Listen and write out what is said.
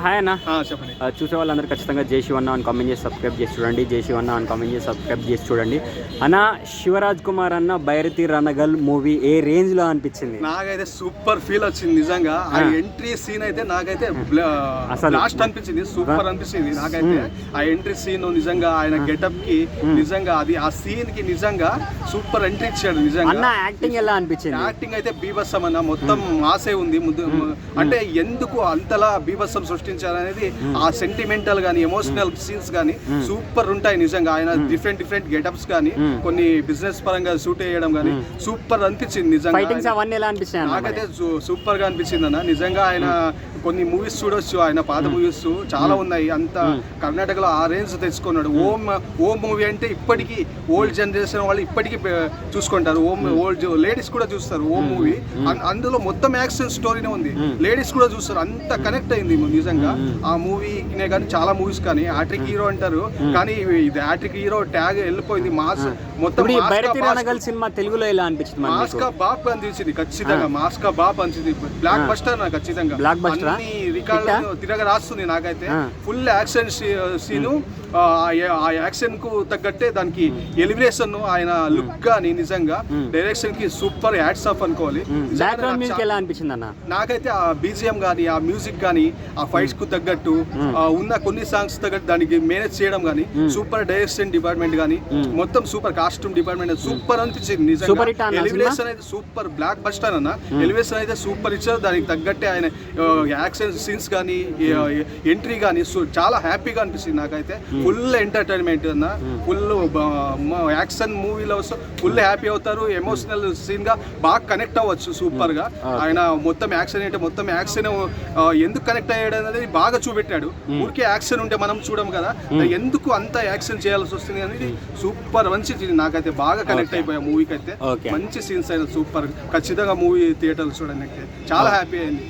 Hi అన్న. చెప్పండి. చూసే వాళ్ళందరూ ఖచ్చితంగా జై శివన్న అని కామెంట్ చేసి సబ్స్క్రైబ్ చేసి చూడండి. జై శివన్న అని కామెంట్ చేసి సబ్స్క్రైబ్ చేసి చూడండి. అన్న, శివరాజ్ కుమార్ అన్న బైరతి రణగల్ మూవీ ఏ రేంజ్ లో అనిపించింది? నాకైతే సూపర్ ఫీల్ వచ్చింది నిజంగా. ఆ ఎంట్రీ సీన్ అయితే నాకైతే లాస్ట్ అనిపించింది, సూపర్ అనిపించింది నాకైతే. ఆ ఎంట్రీ సీన్ నిజంగా ఆయన గెటప్ కి నిజంగా అది ఆ సీన్ కి నిజంగా సూపర్ ఎంట్రీ ఇచ్చాడు నిజంగా. అన్న యాక్టింగ్ ఎలా అనిపించింది? యాక్టింగ్ అయితే బీభత్సం అన్న, మొత్తం మాసే ఉంది. అంటే ఎందుకు అంతలా బీభత్సం సృష్టించాలనేది ఆ సెంటిమెంటల్ గానీ ఎమోషనల్ సీన్స్ గానీ సూపర్ ఉంటాయి నిజంగా. ఆయన డిఫరెంట్ గెటప్స్ గానీ కొన్ని బిజినెస్ పరంగా షూట్ చేయడం గానీ సూపర్ అనిపించింది నిజంగా. ఫైటింగ్స్ అవన్నీ ఎలా అనిపించాయి? నాకైతే సూపర్ గా అనిపించింది అన్న నిజంగా. ఆయన కొన్ని మూవీస్ చూడొచ్చు, ఆయన పాత మూవీస్ చాలా ఉన్నాయి. అంత కర్ణాటకలో ఆ రేంజ్ తెచ్చుకున్నాడు. ఓం మూవీ అంటే ఇప్పటికీ ఓల్డ్ జనరేషన్ వాళ్ళు ఇప్పటికీ చూసుకుంటారు. ఓల్డ్ లేడీస్ కూడా చూస్తారు ఓం మూవీ. అందులో మొత్తం యాక్షన్ స్టోరీనే ఉంది, లేడీస్ కూడా చూస్తారు. అంత కనెక్ట్ అయింది నిజంగా ఆ మూవీనే. కానీ చాలా మూవీస్ కానీ హ్యాట్రిక్ హీరో అంటారు, కానీ ఇది హ్యాట్రిక్ హీరో ట్యాగ్ వెళ్ళిపోయింది. మాస్ మొత్తం సినిమా తెలుగులో ఎలా అనిపించింది? మాస్కా బాప్ అనిపించింది ఖచ్చితంగా. మాస్కా బాప్ అనిపించింది. బ్లాక్ బస్టర్ నాకు ఖచ్చితంగా. అన్ని రికార్డులు తిరగ రాస్తుంది నాకైతే. ఫుల్ యాక్షన్ సీను, ఆ యాక్షన్ కు తగ్గట్టే దానికి ఎలివేషన్, ఆయన లుక్ గానీ నిజంగా డైరెక్షన్ కి సూపర్ హ్యాట్స్ ఆఫ్ అనుకోవాలి. ఎలా అనిపించింది అన్న? నాకైతే ఆ బీజిఎం గానీ, ఆ మ్యూజిక్ గానీ, ఆ ఫైట్స్ కు తగ్గట్టు ఉన్న కొన్ని సాంగ్స్ తగ్గట్టు దానికి మేనేజ్ చేయడం గానీ సూపర్. డైరెక్షన్ డిపార్ట్మెంట్ గానీ మొత్తం సూపర్. కాస్ట్యూమ్ డిపార్ట్మెంట్ సూపర్ అనిపించింది నిజంగా. ఎలివేషన్ అయితే సూపర్, బ్లాక్ బస్టర్ అన్న. ఎలివేషన్ అయితే సూపర్ ఇచ్చారు. దానికి తగ్గట్టే ఆయన యాక్షన్ సీన్స్ కానీ ఎంట్రీ కానీ చాలా హ్యాపీగా అనిపిస్తుంది నాకైతే. ఫుల్ ఎంటర్టైన్మెంట్ అన్న, ఫుల్ యాక్షన్ మూవీలో ఫుల్ హ్యాపీ అవుతారు. ఎమోషనల్ సీన్ గా బాగా కనెక్ట్ అవ్వచ్చు సూపర్ గా. ఆయన మొత్తం యాక్షన్ అంటే మొత్తం యాక్షన్ ఎందుకు కనెక్ట్ అయ్యాడు అనేది బాగా చూపెట్టాడు. ఊరికే యాక్షన్ ఉంటే మనం చూడం కదా, ఎందుకు అంత యాక్షన్ చేయాల్సి వస్తుంది అనేది సూపర్ మంచి. నాకైతే బాగా కనెక్ట్ అయిపోయా మూవీకి అయితే. మంచి సీన్స్ అయినా సూపర్. ఖచ్చితంగా మూవీ థియేటర్ చూడడానికి చాలా హ్యాపీ అయింది.